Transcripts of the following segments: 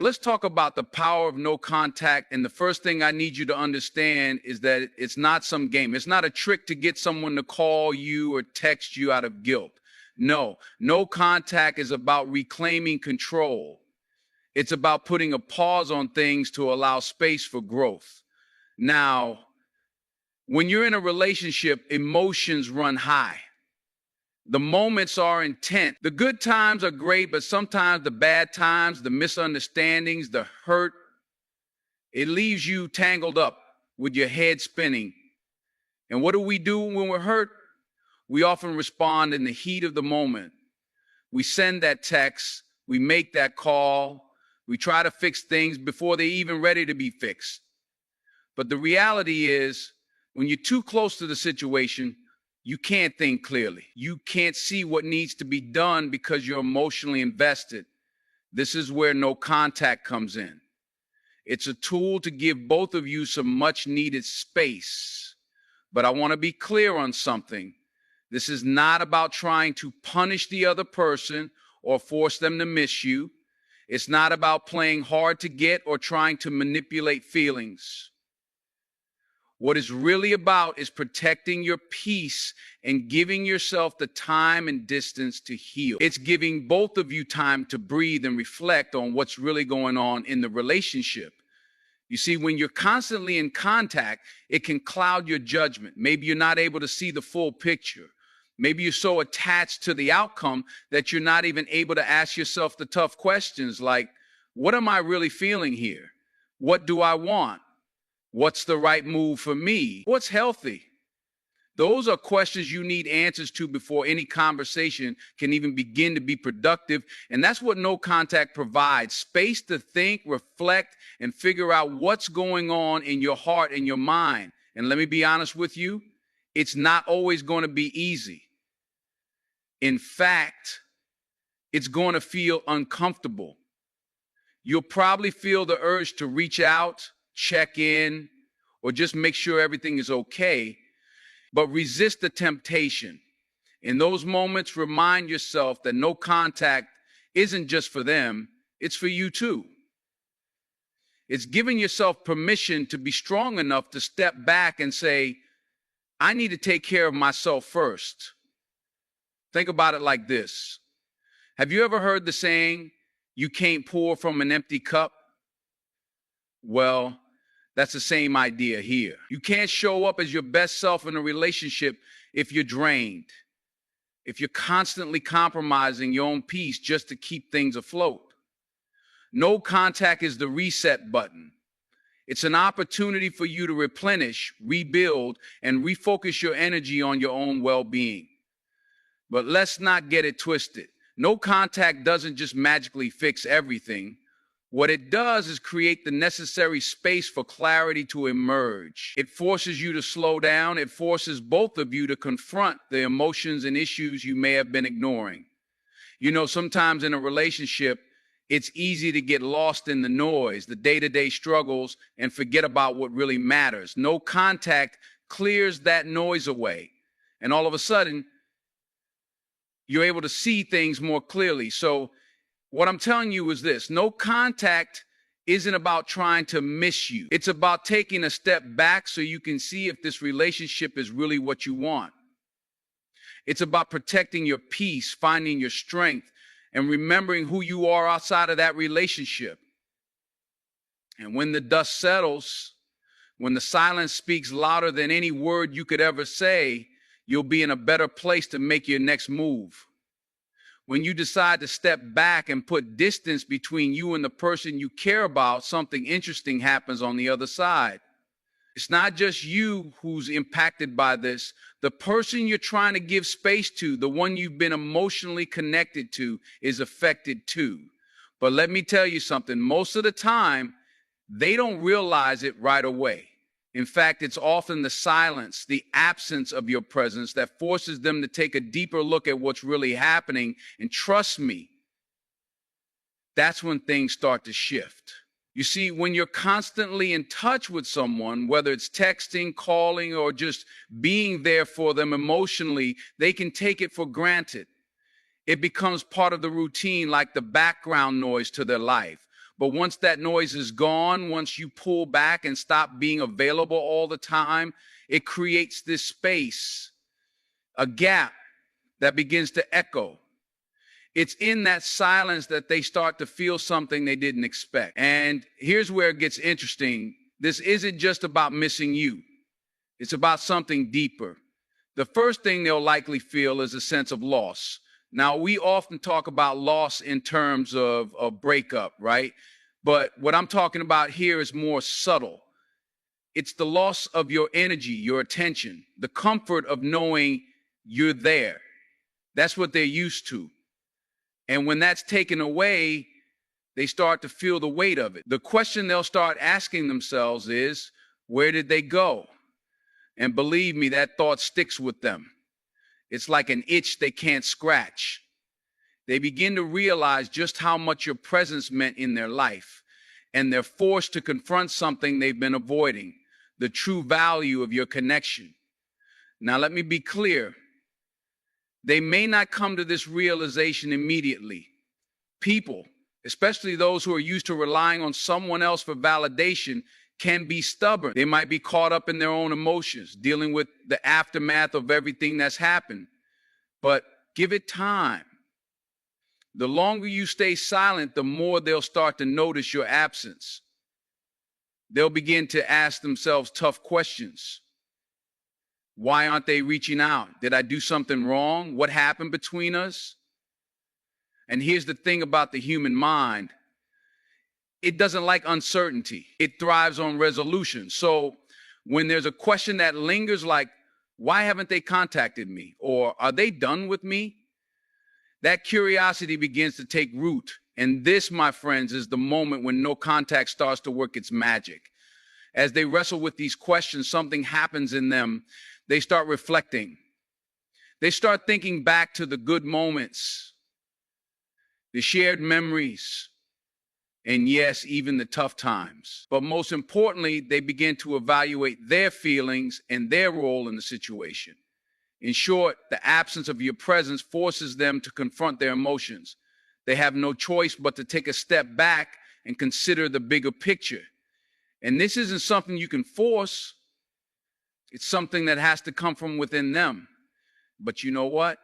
Let's talk about the power of no contact. And the first thing I need you to understand is that it's not some game. It's not a trick to get someone to call you or text you out of guilt. No contact is about reclaiming control. It's about putting a pause on things to allow space for growth. Now, when you're in a relationship, emotions run high. The moments are intense. The good times are great, but sometimes the bad times, the misunderstandings, the hurt, it leaves you tangled up with your head spinning. And what do we do when we're hurt? We often respond in the heat of the moment. We send that text, we make that call, we try to fix things before they're even ready to be fixed. But the reality is, when you're too close to the situation, you can't think clearly. You can't see what needs to be done because you're emotionally invested. This is where no contact comes in. It's a tool to give both of you some much needed space. But I want to be clear on something. This is not about trying to punish the other person or force them to miss you. It's not about playing hard to get or trying to manipulate feelings. What it's really about is protecting your peace and giving yourself the time and distance to heal. It's giving both of you time to breathe and reflect on what's really going on in the relationship. You see, when you're constantly in contact, it can cloud your judgment. Maybe you're not able to see the full picture. Maybe you're so attached to the outcome that you're not even able to ask yourself the tough questions like, what am I really feeling here? What do I want? What's the right move for me? What's healthy? Those are questions you need answers to before any conversation can even begin to be productive. And that's what no contact provides: space to think, reflect, and figure out what's going on in your heart and your mind. And let me be honest with you, it's not always going to be easy. In fact, it's going to feel uncomfortable. You'll probably feel the urge to reach out, check in, or just make sure everything is okay, but resist the temptation. In those moments, remind yourself that no contact isn't just for them, it's for you too. It's giving yourself permission to be strong enough to step back and say, I need to take care of myself first. Think about it like this. Have you ever heard the saying, you can't pour from an empty cup? Well, that's the same idea here. You can't show up as your best self in a relationship if you're drained, if you're constantly compromising your own peace just to keep things afloat. No contact is the reset button. It's an opportunity for you to replenish, rebuild, and refocus your energy on your own well-being. But let's not get it twisted. No contact doesn't just magically fix everything. What it does is create the necessary space for clarity to emerge. It forces you to slow down. It forces both of you to confront the emotions and issues you may have been ignoring. You know, sometimes in a relationship, it's easy to get lost in the noise, the day-to-day struggles, and forget about what really matters. No contact clears that noise away. And all of a sudden, you're able to see things more clearly. So what I'm telling you is this: no contact isn't about trying to miss you. It's about taking a step back so you can see if this relationship is really what you want. It's about protecting your peace, finding your strength, and remembering who you are outside of that relationship. And when the dust settles, when the silence speaks louder than any word you could ever say, you'll be in a better place to make your next move. When you decide to step back and put distance between you and the person you care about, something interesting happens on the other side. It's not just you who's impacted by this. The person you're trying to give space to, the one you've been emotionally connected to, is affected too. But let me tell you something, most of the time, they don't realize it right away. In fact, it's often the silence, the absence of your presence that forces them to take a deeper look at what's really happening. And trust me, that's when things start to shift. You see, when you're constantly in touch with someone, whether it's texting, calling, or just being there for them emotionally, they can take it for granted. It becomes part of the routine, like the background noise to their life. But once that noise is gone, once you pull back and stop being available all the time, it creates this space, a gap that begins to echo. It's in that silence that they start to feel something they didn't expect. And here's where it gets interesting. This isn't just about missing you. It's about something deeper. The first thing they'll likely feel is a sense of loss. Now, we often talk about loss in terms of a breakup, right? But what I'm talking about here is more subtle. It's the loss of your energy, your attention, the comfort of knowing you're there. That's what they're used to. And when that's taken away, they start to feel the weight of it. The question they'll start asking themselves is, where did they go? And believe me, that thought sticks with them. It's like an itch they can't scratch. They begin to realize just how much your presence meant in their life, and they're forced to confront something they've been avoiding, the true value of your connection. Now, let me be clear. They may not come to this realization immediately. People, especially those who are used to relying on someone else for validation, can be stubborn. They might be caught up in their own emotions, dealing with the aftermath of everything that's happened. But give it time. The longer you stay silent, the more they'll start to notice your absence. They'll begin to ask themselves tough questions. Why aren't they reaching out? Did I do something wrong? What happened between us? And here's the thing about the human mind. It doesn't like uncertainty. It thrives on resolution. So when there's a question that lingers like, why haven't they contacted me? Or are they done with me? That curiosity begins to take root. And this, my friends, is the moment when no contact starts to work its magic. As they wrestle with these questions, something happens in them. They start reflecting. They start thinking back to the good moments, the shared memories, and yes, even the tough times. But most importantly, they begin to evaluate their feelings and their role in the situation. In short, the absence of your presence forces them to confront their emotions. They have no choice but to take a step back and consider the bigger picture. And this isn't something you can force. It's something that has to come from within them. But you know what?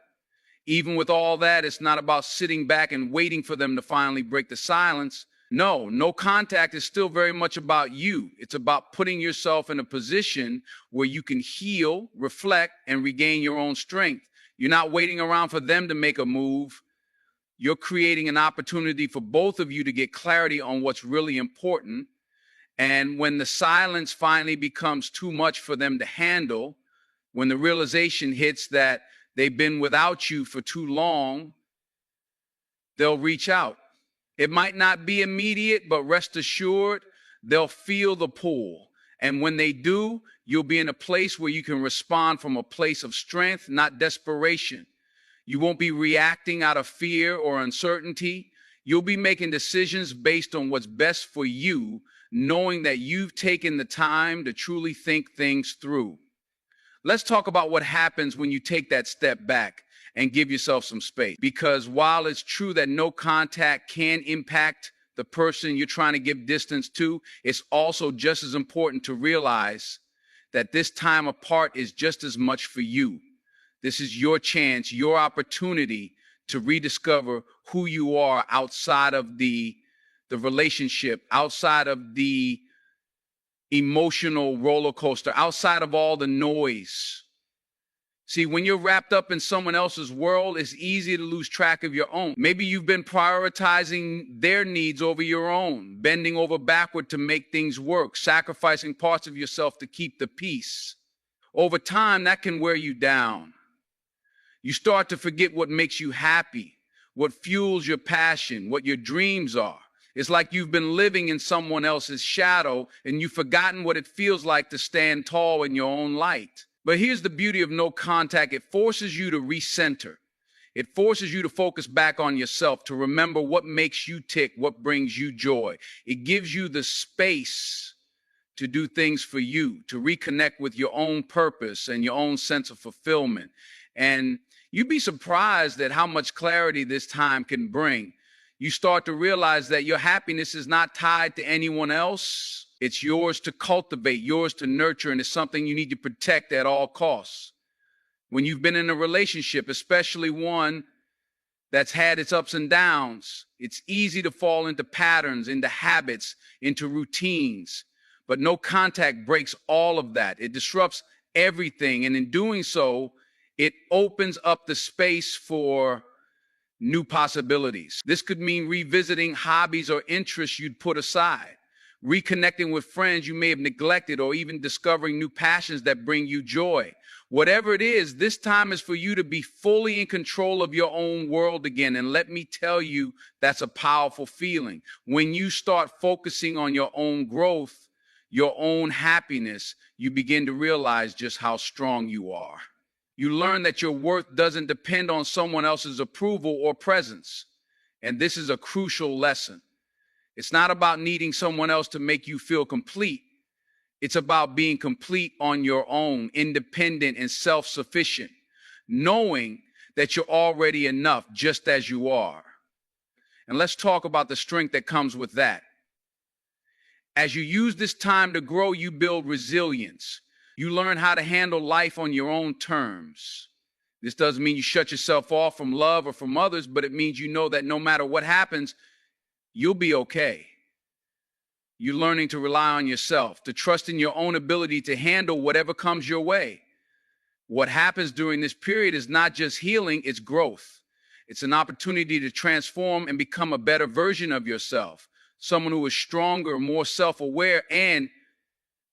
Even with all that, it's not about sitting back and waiting for them to finally break the silence. No contact is still very much about you. It's about putting yourself in a position where you can heal, reflect, and regain your own strength. You're not waiting around for them to make a move. You're creating an opportunity for both of you to get clarity on what's really important. And when the silence finally becomes too much for them to handle, when the realization hits that they've been without you for too long, they'll reach out. It might not be immediate, but rest assured, they'll feel the pull. And when they do, you'll be in a place where you can respond from a place of strength, not desperation. You won't be reacting out of fear or uncertainty. You'll be making decisions based on what's best for you, knowing that you've taken the time to truly think things through. Let's talk about what happens when you take that step back and give yourself some space. Because while it's true that no contact can impact the person you're trying to give distance to, it's also just as important to realize that this time apart is just as much for you. This is your chance, your opportunity to rediscover who you are outside of the relationship, outside of the emotional roller coaster, outside of all the noise. See, when you're wrapped up in someone else's world, it's easy to lose track of your own. Maybe you've been prioritizing their needs over your own, bending over backward to make things work, sacrificing parts of yourself to keep the peace. Over time, that can wear you down. You start to forget what makes you happy, what fuels your passion, what your dreams are. It's like you've been living in someone else's shadow and you've forgotten what it feels like to stand tall in your own light. But here's the beauty of no contact. It forces you to recenter. It forces you to focus back on yourself, to remember what makes you tick, what brings you joy. It gives you the space to do things for you, to reconnect with your own purpose and your own sense of fulfillment. And you'd be surprised at how much clarity this time can bring. you start to realize that your happiness is not tied to anyone else. It's yours to cultivate, yours to nurture, and it's something you need to protect at all costs. When you've been in a relationship, especially one that's had its ups and downs, it's easy to fall into patterns, into habits, into routines. But no contact breaks all of that. It disrupts everything. And in doing so, it opens up the space for new possibilities. This could mean revisiting hobbies or interests you'd put aside, reconnecting with friends you may have neglected, or even discovering new passions that bring you joy. Whatever it is, this time is for you to be fully in control of your own world again. And let me tell you, that's a powerful feeling. When you start focusing on your own growth, your own happiness, you begin to realize just how strong you are. You learn that your worth doesn't depend on someone else's approval or presence. And this is a crucial lesson. It's not about needing someone else to make you feel complete. It's about being complete on your own, independent and self-sufficient, knowing that you're already enough just as you are. And let's talk about the strength that comes with that. As you use this time to grow, you build resilience. You learn how to handle life on your own terms. This doesn't mean you shut yourself off from love or from others, but it means you know that no matter what happens, you'll be okay. You're learning to rely on yourself, to trust in your own ability to handle whatever comes your way. What happens during this period is not just healing, it's growth. It's an opportunity to transform and become a better version of yourself, someone who is stronger, more self-aware, and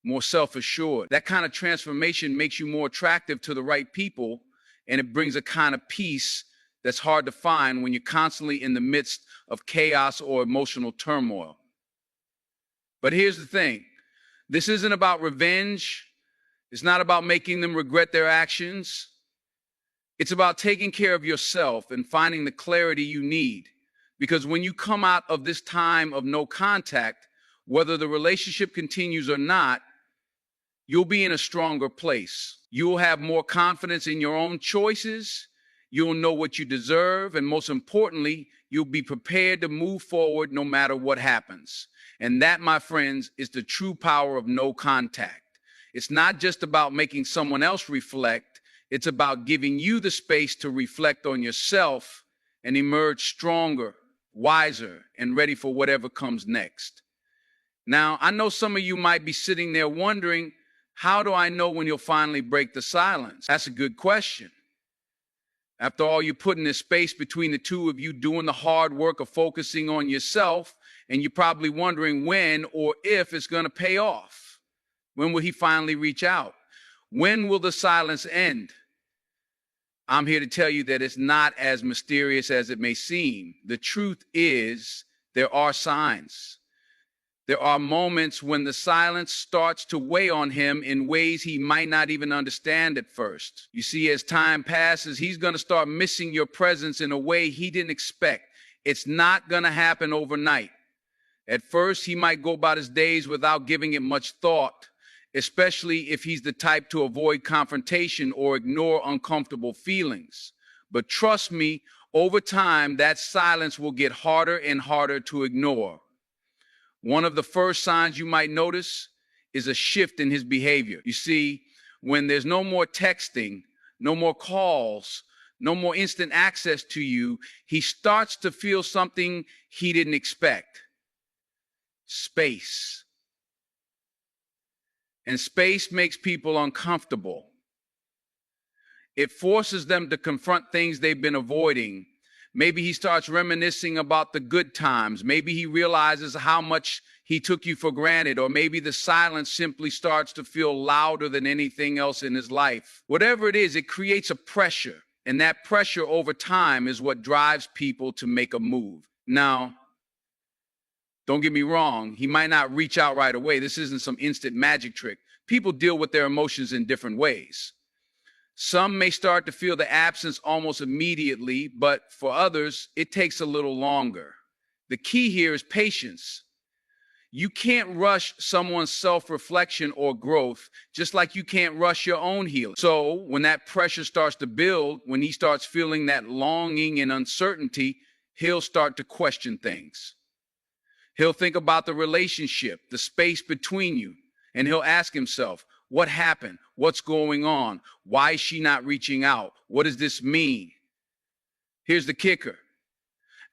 more self-assured. That kind of transformation makes you more attractive to the right people, and it brings a kind of peace that's hard to find when you're constantly in the midst of chaos or emotional turmoil. But here's the thing. This isn't about revenge. It's not about making them regret their actions. It's about taking care of yourself and finding the clarity you need. Because when you come out of this time of no contact, whether the relationship continues or not, you'll be in a stronger place. You'll have more confidence in your own choices. You'll know what you deserve. And most importantly, you'll be prepared to move forward no matter what happens. And that, my friends, is the true power of no contact. It's not just about making someone else reflect. It's about giving you the space to reflect on yourself and emerge stronger, wiser, and ready for whatever comes next. Now, I know some of you might be sitting there wondering, how do I know when you'll finally break the silence? That's a good question. After all, you're putting this space between the two of you doing the hard work of focusing on yourself, and you're probably wondering when or if it's going to pay off. When will he finally reach out? When will the silence end? I'm here to tell you that it's not as mysterious as it may seem. The truth is, there are signs. There are moments when the silence starts to weigh on him in ways he might not even understand at first. You see, as time passes, he's going to start missing your presence in a way he didn't expect. It's not going to happen overnight. At first, he might go about his days without giving it much thought, especially if he's the type to avoid confrontation or ignore uncomfortable feelings. But trust me, over time, that silence will get harder and harder to ignore. One of the first signs you might notice is a shift in his behavior. You see, when there's no more texting, no more calls, no more instant access to you, he starts to feel something he didn't expect. Space. And space makes people uncomfortable. It forces them to confront things they've been avoiding. Maybe he starts reminiscing about the good times. Maybe he realizes how much he took you for granted, or maybe the silence simply starts to feel louder than anything else in his life. Whatever it is, it creates a pressure, and that pressure over time is what drives people to make a move. Now, don't get me wrong, he might not reach out right away. This isn't some instant magic trick. People deal with their emotions in different ways. Some may start to feel the absence almost immediately, but for others, it takes a little longer. The key here is patience. You can't rush someone's self-reflection or growth, just like you can't rush your own healing. So when that pressure starts to build, when he starts feeling that longing and uncertainty, he'll start to question things. He'll think about the relationship, the space between you, and he'll ask himself, what happened? What's going on? Why is she not reaching out? What does this mean? Here's the kicker.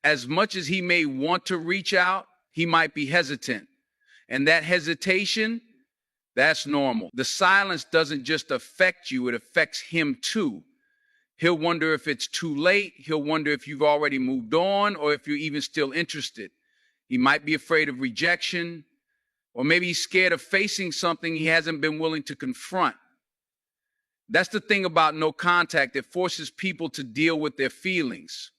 As much as he may want to reach out, he might be hesitant. And that hesitation, that's normal. The silence doesn't just affect you, it affects him too. He'll wonder if it's too late. He'll wonder if you've already moved on or if you're even still interested. He might be afraid of rejection, or maybe he's scared of facing something he hasn't been willing to confront. That's the thing about no contact. It forces people to deal with their feelings.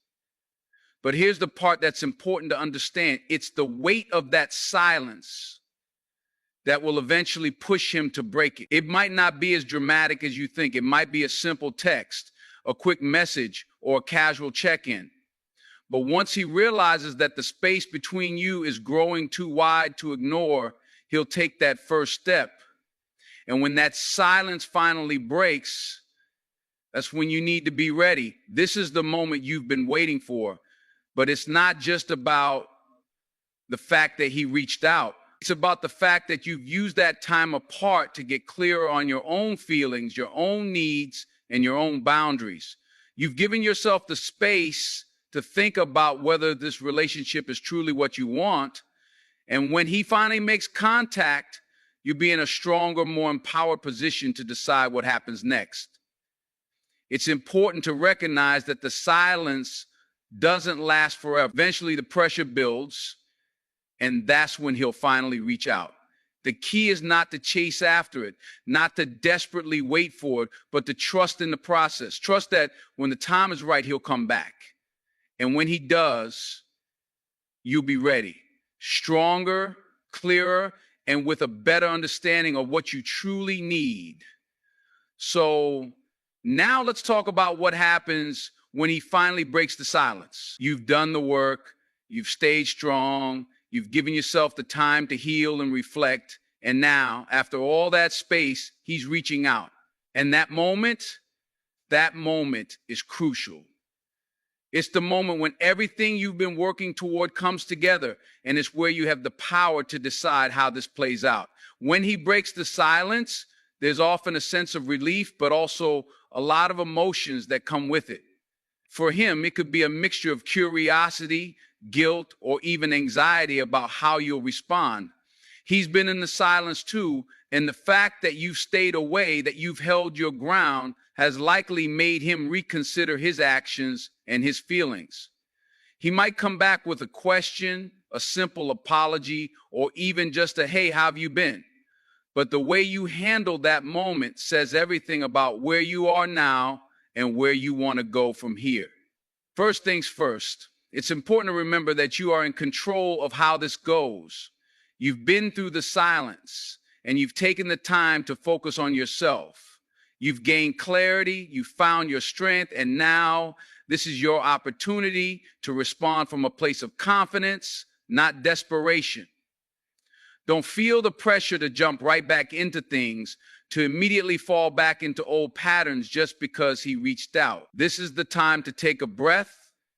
But here's the part that's important to understand. It's the weight of that silence that will eventually push him to break it. It might not be as dramatic as you think. It might be a simple text, a quick message, or a casual check-in. But once he realizes that the space between you is growing too wide to ignore, he'll take that first step. And when that silence finally breaks, that's when you need to be ready. This is the moment you've been waiting for. But it's not just about the fact that he reached out. It's about the fact that you've used that time apart to get clearer on your own feelings, your own needs, and your own boundaries. You've given yourself the space to think about whether this relationship is truly what you want. And when he finally makes contact, you'll be in a stronger, more empowered position to decide what happens next. It's important to recognize that the silence doesn't last forever. Eventually, the pressure builds, and that's when he'll finally reach out. The key is not to chase after it, not to desperately wait for it, but to trust in the process. Trust that when the time is right, he'll come back. And when he does, you'll be ready, stronger, clearer, and with a better understanding of what you truly need. So now let's talk about what happens when he finally breaks the silence. You've done the work, you've stayed strong, you've given yourself the time to heal and reflect, and now, after all that space, he's reaching out. And that moment is crucial. It's the moment when everything you've been working toward comes together, and it's where you have the power to decide how this plays out. When he breaks the silence, there's often a sense of relief, but also a lot of emotions that come with it. For him, it could be a mixture of curiosity, guilt, or even anxiety about how you'll respond. He's been in the silence too, and the fact that you've stayed away, that you've held your ground, has likely made him reconsider his actions and his feelings. He might come back with a question, a simple apology, or even just a, hey, how have you been? But the way you handle that moment says everything about where you are now and where you want to go from here. First things first, it's important to remember that you are in control of how this goes. You've been through the silence, and you've taken the time to focus on yourself. You've gained clarity, you've found your strength, and now this is your opportunity to respond from a place of confidence, not desperation. Don't feel the pressure to jump right back into things, to immediately fall back into old patterns just because he reached out. This is the time to take a breath,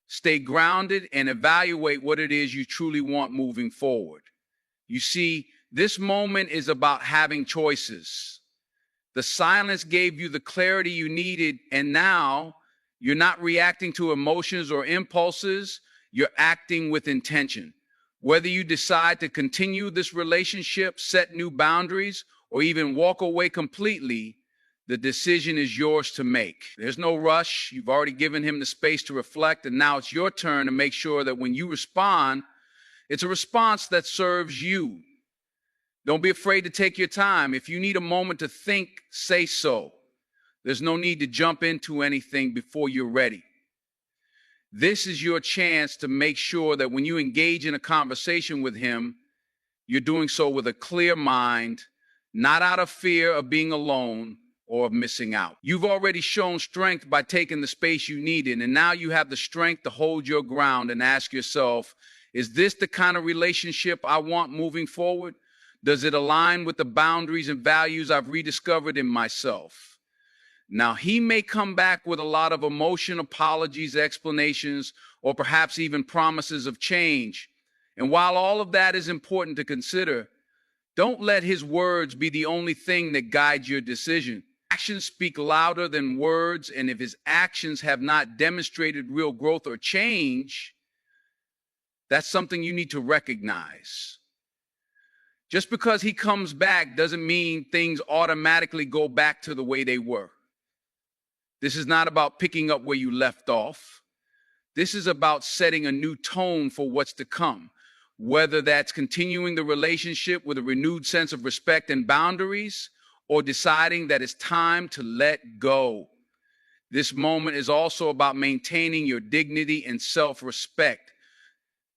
stay grounded, and evaluate what it is you truly want moving forward. You see, this moment is about having choices. The silence gave you the clarity you needed, and now you're not reacting to emotions or impulses, you're acting with intention. Whether you decide to continue this relationship, set new boundaries, or even walk away completely, the decision is yours to make. There's no rush. You've already given him the space to reflect, and now it's your turn to make sure that when you respond, it's a response that serves you. Don't be afraid to take your time. If you need a moment to think, say so. There's no need to jump into anything before you're ready. This is your chance to make sure that when you engage in a conversation with him, you're doing so with a clear mind, not out of fear of being alone or of missing out. You've already shown strength by taking the space you needed, and now you have the strength to hold your ground and ask yourself, is this the kind of relationship I want moving forward? Does it align with the boundaries and values I've rediscovered in myself? Now, he may come back with a lot of emotion, apologies, explanations, or perhaps even promises of change. And while all of that is important to consider, don't let his words be the only thing that guides your decision. Actions speak louder than words, and if his actions have not demonstrated real growth or change, that's something you need to recognize. Just because he comes back doesn't mean things automatically go back to the way they were. This is not about picking up where you left off. This is about setting a new tone for what's to come, whether that's continuing the relationship with a renewed sense of respect and boundaries, or deciding that it's time to let go. This moment is also about maintaining your dignity and self-respect.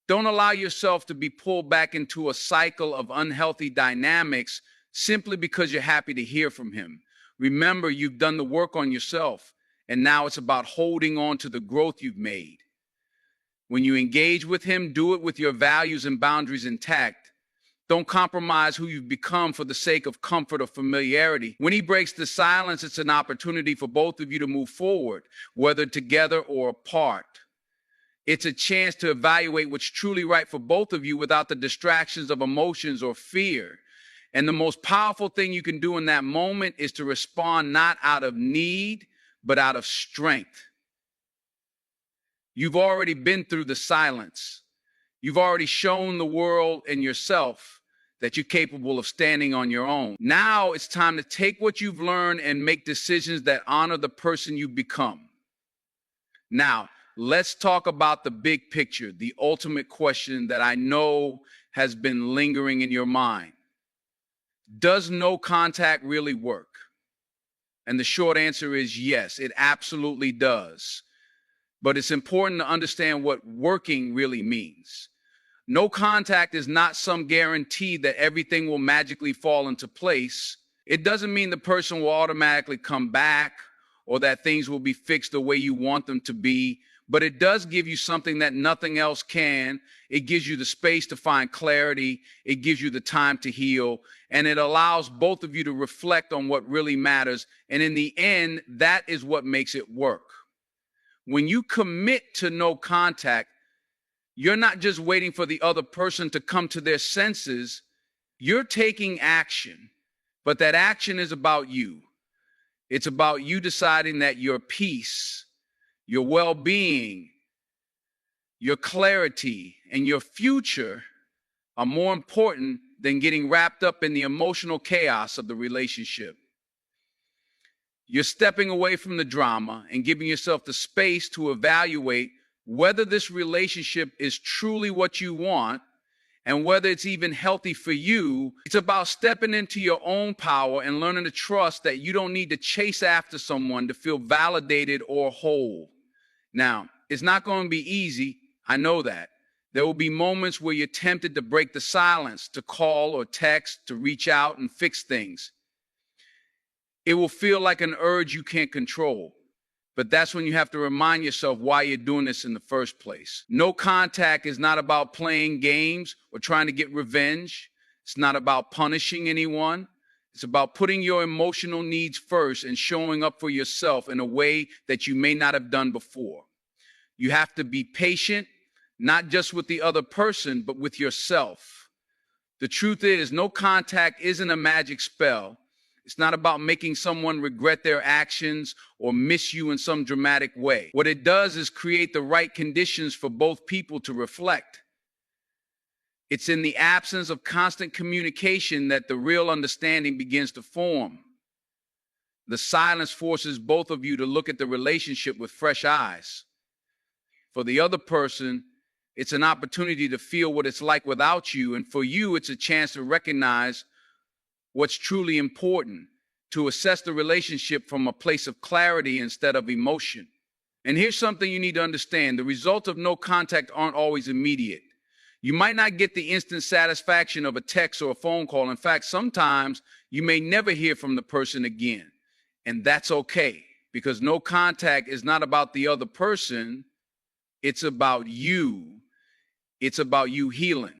Don't allow yourself to be pulled back into a cycle of unhealthy dynamics simply because you're happy to hear from him. Remember, you've done the work on yourself, and now it's about holding on to the growth you've made. When you engage with him, do it with your values and boundaries intact. Don't compromise who you've become for the sake of comfort or familiarity. When he breaks the silence, it's an opportunity for both of you to move forward, whether together or apart. It's a chance to evaluate what's truly right for both of you without the distractions of emotions or fear. And the most powerful thing you can do in that moment is to respond not out of need, but out of strength. You've already been through the silence. You've already shown the world and yourself that you're capable of standing on your own. Now it's time to take what you've learned and make decisions that honor the person you've become. Now, let's talk about the big picture, the ultimate question that I know has been lingering in your mind. Does no contact really work? And the short answer is yes, it absolutely does. But it's important to understand what working really means. No contact is not some guarantee that everything will magically fall into place. It doesn't mean the person will automatically come back or that things will be fixed the way you want them to be, but it does give you something that nothing else can. It gives you the space to find clarity. It gives you the time to heal, and it allows both of you to reflect on what really matters. And in the end, that is what makes it work. When you commit to no contact, you're not just waiting for the other person to come to their senses. You're taking action, but that action is about you. It's about you deciding that your peace, your well-being, your clarity, and your future are more important than getting wrapped up in the emotional chaos of the relationship. You're stepping away from the drama and giving yourself the space to evaluate whether this relationship is truly what you want and whether it's even healthy for you. It's about stepping into your own power and learning to trust that you don't need to chase after someone to feel validated or whole. Now, it's not going to be easy. I know that. There will be moments where you're tempted to break the silence, to call or text, to reach out and fix things. It will feel like an urge you can't control. But that's when you have to remind yourself why you're doing this in the first place. No contact is not about playing games or trying to get revenge. It's not about punishing anyone. It's about putting your emotional needs first and showing up for yourself in a way that you may not have done before. You have to be patient, not just with the other person, but with yourself. The truth is, no contact isn't a magic spell. It's not about making someone regret their actions or miss you in some dramatic way. What it does is create the right conditions for both people to reflect. It's in the absence of constant communication that the real understanding begins to form. The silence forces both of you to look at the relationship with fresh eyes. For the other person, it's an opportunity to feel what it's like without you, and for you, it's a chance to recognize what's truly important, to assess the relationship from a place of clarity instead of emotion. And here's something you need to understand. The results of no contact aren't always immediate. You might not get the instant satisfaction of a text or a phone call. In fact, sometimes you may never hear from the person again. And that's okay, because no contact is not about the other person. It's about you. It's about you healing.